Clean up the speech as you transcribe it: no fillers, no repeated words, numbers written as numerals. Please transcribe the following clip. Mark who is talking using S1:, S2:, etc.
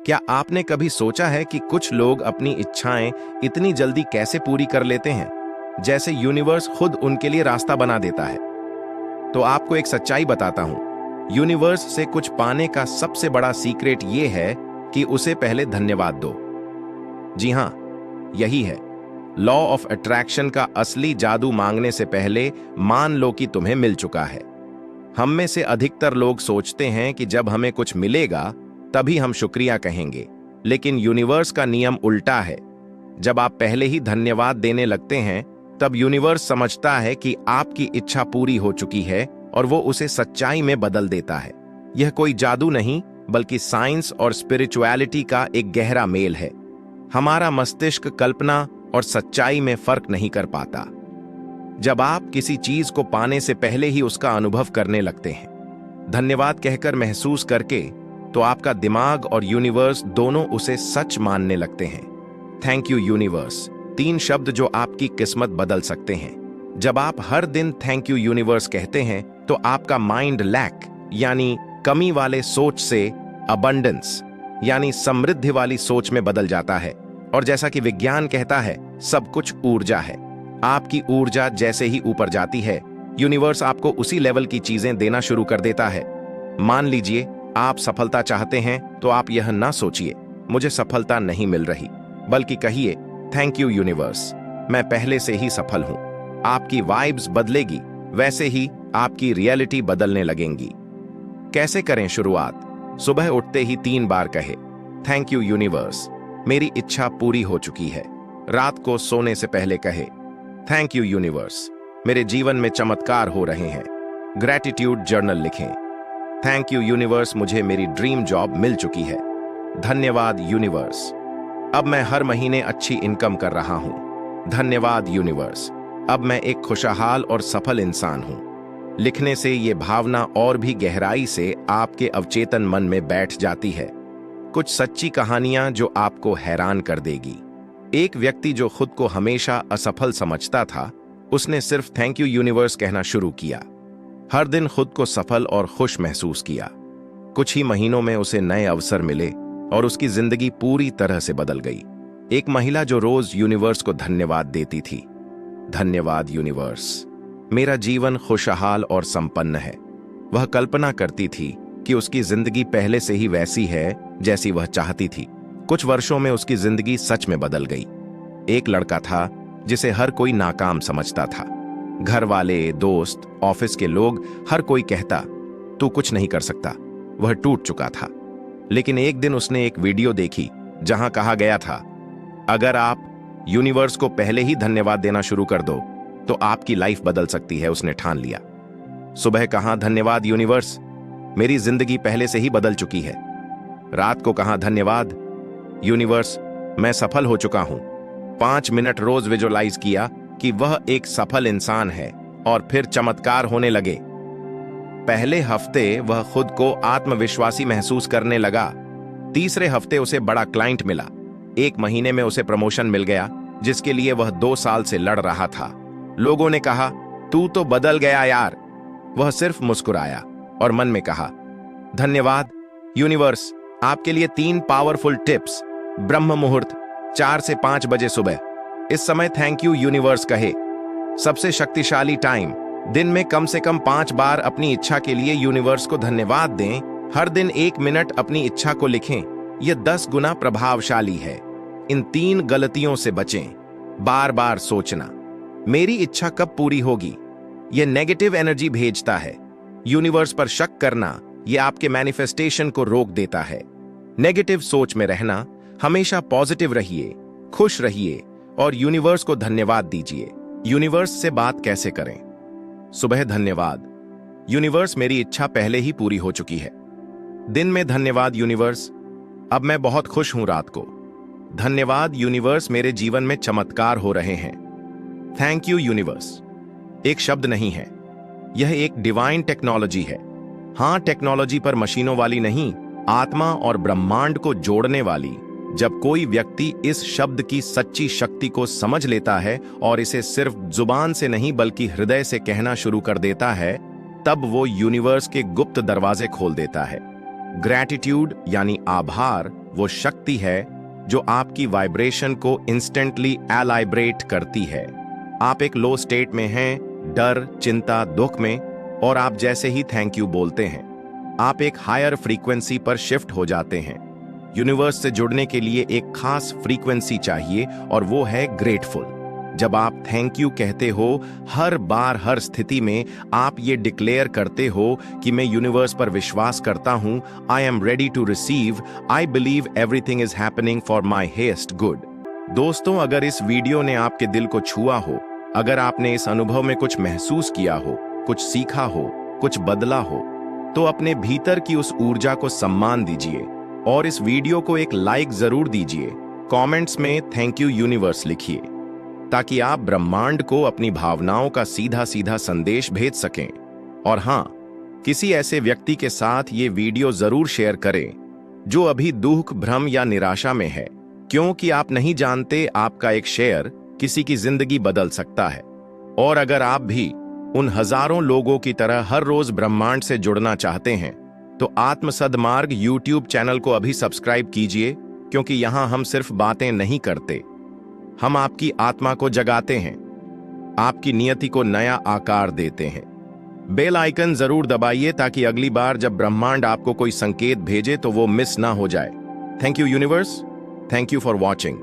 S1: क्या आपने कभी सोचा है कि कुछ लोग अपनी इच्छाएं इतनी जल्दी कैसे पूरी कर लेते हैं, जैसे यूनिवर्स खुद उनके लिए रास्ता बना देता है? तो आपको एक सच्चाई बताता हूं। यूनिवर्स से कुछ पाने का सबसे बड़ा सीक्रेट ये है कि उसे पहले धन्यवाद दो। जी हां, यही है लॉ ऑफ अट्रैक्शन का असली जादू। मांगने से पहले मान लो कि तुम्हें मिल चुका है। हम में से अधिकतर लोग सोचते हैं कि जब हमें कुछ मिलेगा तभी हम शुक्रिया कहेंगे, लेकिन यूनिवर्स का नियम उल्टा है। जब आप पहले ही धन्यवाद देने लगते हैं, तब यूनिवर्स समझता है कि आपकी इच्छा पूरी हो चुकी है और वो उसे सच्चाई में बदल देता है। यह कोई जादू नहीं, बल्कि साइंस और स्पिरिचुअलिटी का एक गहरा मेल है। हमारा मस्तिष्क कल्पना और सच्चाई में फर्क नहीं कर पाता। जब आप किसी चीज को पाने से पहले ही उसका अनुभव करने लगते हैं, धन्यवाद कहकर महसूस करके, तो आपका दिमाग और यूनिवर्स दोनों उसे सच मानने लगते हैं। थैंक यू यूनिवर्स, 3 शब्द जो आपकी किस्मत बदल सकते हैं। जब आप हर दिन थैंक यू यूनिवर्स कहते हैं, तो आपका माइंड लैक यानी कमी वाले सोच से अबंडेंस यानी समृद्धि वाली सोच में बदल जाता है। और जैसा कि विज्ञान कहता है, सब कुछ ऊर्जा है। आपकी ऊर्जा जैसे ही ऊपर जाती है, यूनिवर्स आपको उसी लेवल की चीजें देना शुरू कर देता है। मान लीजिए आप सफलता चाहते हैं, तो आप यह ना सोचिए मुझे सफलता नहीं मिल रही, बल्कि कहिए थैंक यू यूनिवर्स, मैं पहले से ही सफल हूं। आपकी वाइब्स बदलेगी, वैसे ही आपकी रियलिटी बदलने लगेंगी। कैसे करें शुरुआत? सुबह उठते ही 3 बार कहे थैंक यू यूनिवर्स, मेरी इच्छा पूरी हो चुकी है। रात को सोने से पहले कहे थैंक यू यूनिवर्स, मेरे जीवन में चमत्कार हो रहे हैं। ग्रैटिट्यूड जर्नल लिखें, थैंक यू यूनिवर्स, मुझे मेरी ड्रीम जॉब मिल चुकी है। धन्यवाद यूनिवर्स, अब मैं हर महीने अच्छी इनकम कर रहा हूं। धन्यवाद यूनिवर्स, अब मैं एक खुशहाल और सफल इंसान हूं। लिखने से ये भावना और भी गहराई से आपके अवचेतन मन में बैठ जाती है। कुछ सच्ची कहानियां जो आपको हैरान कर देगी। एक व्यक्ति जो खुद को हमेशा असफल समझता था, उसने सिर्फ थैंक यू यूनिवर्स कहना शुरू किया। हर दिन खुद को सफल और खुश महसूस किया। कुछ ही महीनों में उसे नए अवसर मिले और उसकी जिंदगी पूरी तरह से बदल गई। एक महिला जो रोज यूनिवर्स को धन्यवाद देती थी, धन्यवाद यूनिवर्स, मेरा जीवन खुशहाल और संपन्न है। वह कल्पना करती थी कि उसकी जिंदगी पहले से ही वैसी है जैसी वह चाहती थी। कुछ वर्षों में उसकी जिंदगी सच में बदल गई। एक लड़का था जिसे हर कोई नाकाम समझता था। घर वाले, दोस्त, ऑफिस के लोग, हर कोई कहता तू कुछ नहीं कर सकता। वह टूट चुका था। लेकिन एक दिन उसने एक वीडियो देखी जहां कहा गया था, अगर आप यूनिवर्स को पहले ही धन्यवाद देना शुरू कर दो तो आपकी लाइफ बदल सकती है। उसने ठान लिया। सुबह कहा धन्यवाद यूनिवर्स, मेरी जिंदगी पहले से ही बदल चुकी है। रात को कहा धन्यवाद यूनिवर्स, मैं सफल हो चुका हूं। 5 मिनट रोज विजुअलाइज किया कि वह एक सफल इंसान है और फिर चमत्कार होने लगे। पहले हफ्ते वह खुद को आत्मविश्वासी महसूस करने लगा। तीसरे हफ्ते उसे बड़ा क्लाइंट मिला। 1 महीने में उसे प्रमोशन मिल गया, जिसके लिए वह 2 साल से लड़ रहा था। लोगों ने कहा तू तो बदल गया यार। वह सिर्फ मुस्कुराया और मन में कहा धन्यवाद यूनिवर्स, आपके लिए 3 पावरफुल टिप्स। ब्रह्म मुहूर्त 4 से 5 बजे सुबह। इस समय थैंक यू यूनिवर्स कहे। सबसे शक्तिशाली टाइम, दिन में कम से कम 5 बार अपनी इच्छा के लिए यूनिवर्स को धन्यवाद दें। हर दिन 1 मिनट अपनी इच्छा को लिखें। यह 10 गुना प्रभावशाली है। इन 3 गलतियों से बचें। बार बार सोचना, मेरी इच्छा कब पूरी होगी, यह नेगेटिव एनर्जी भेजता है। यूनिवर्स पर शक करना, यह आपके मैनिफेस्टेशन को रोक देता है। नेगेटिव सोच में रहना, हमेशा पॉजिटिव रहिए, खुश रहिए और यूनिवर्स को धन्यवाद दीजिए। यूनिवर्स से बात कैसे करें? सुबह धन्यवाद यूनिवर्स, मेरी इच्छा पहले ही पूरी हो चुकी है। दिन में धन्यवाद यूनिवर्स, अब मैं बहुत खुश हूं। रात को धन्यवाद यूनिवर्स, मेरे जीवन में चमत्कार हो रहे हैं। थैंक यू यूनिवर्स एक शब्द नहीं है, यह एक डिवाइन टेक्नोलॉजी है। हां, टेक्नोलॉजी पर मशीनों वाली नहीं, आत्मा और ब्रह्मांड को जोड़ने वाली। जब कोई व्यक्ति इस शब्द की सच्ची शक्ति को समझ लेता है और इसे सिर्फ जुबान से नहीं बल्कि हृदय से कहना शुरू कर देता है, तब वो यूनिवर्स के गुप्त दरवाजे खोल देता है। ग्रैटिट्यूड यानी आभार, वो शक्ति है जो आपकी वाइब्रेशन को इंस्टेंटली एलाइब्रेट करती है। आप एक लो स्टेट में हैं, डर, चिंता, दुख में, और आप जैसे ही थैंक यू बोलते हैं, आप एक हायर फ्रीक्वेंसी पर शिफ्ट हो जाते हैं। यूनिवर्स से जुड़ने के लिए एक खास फ्रीक्वेंसी चाहिए और वो है ग्रेटफुल। जब आप थैंक यू कहते हो, हर बार, हर स्थिति में आप ये डिक्लेयर करते हो कि मैं यूनिवर्स पर विश्वास करता हूं, I am ready to receive, I believe everything is happening for my highest good. दोस्तों, अगर इस वीडियो ने आपके दिल को छुआ हो, अगर आपने इस अनुभव में कुछ महसूस किया हो, कुछ सीखा हो, कुछ बदला हो, तो अपने भीतर की उस ऊर्जा को सम्मान दीजिए और इस वीडियो को एक लाइक जरूर दीजिए। कमेंट्स में थैंक यू यूनिवर्स लिखिए ताकि आप ब्रह्मांड को अपनी भावनाओं का सीधा सीधा संदेश भेज सकें। और हां, किसी ऐसे व्यक्ति के साथ ये वीडियो जरूर शेयर करें जो अभी दुख, भ्रम या निराशा में है, क्योंकि आप नहीं जानते आपका एक शेयर किसी की जिंदगी बदल सकता है। और अगर आप भी उन हजारों लोगों की तरह हर रोज ब्रह्मांड से जुड़ना चाहते हैं तो आत्म सद्मार्ग यूट्यूब चैनल को अभी सब्सक्राइब कीजिए, क्योंकि यहां हम सिर्फ बातें नहीं करते, हम आपकी आत्मा को जगाते हैं, आपकी नियति को नया आकार देते हैं। बेल आइकन जरूर दबाइए ताकि अगली बार जब ब्रह्मांड आपको कोई संकेत भेजे तो वो मिस ना हो जाए। Thank you universe, thank you for watching.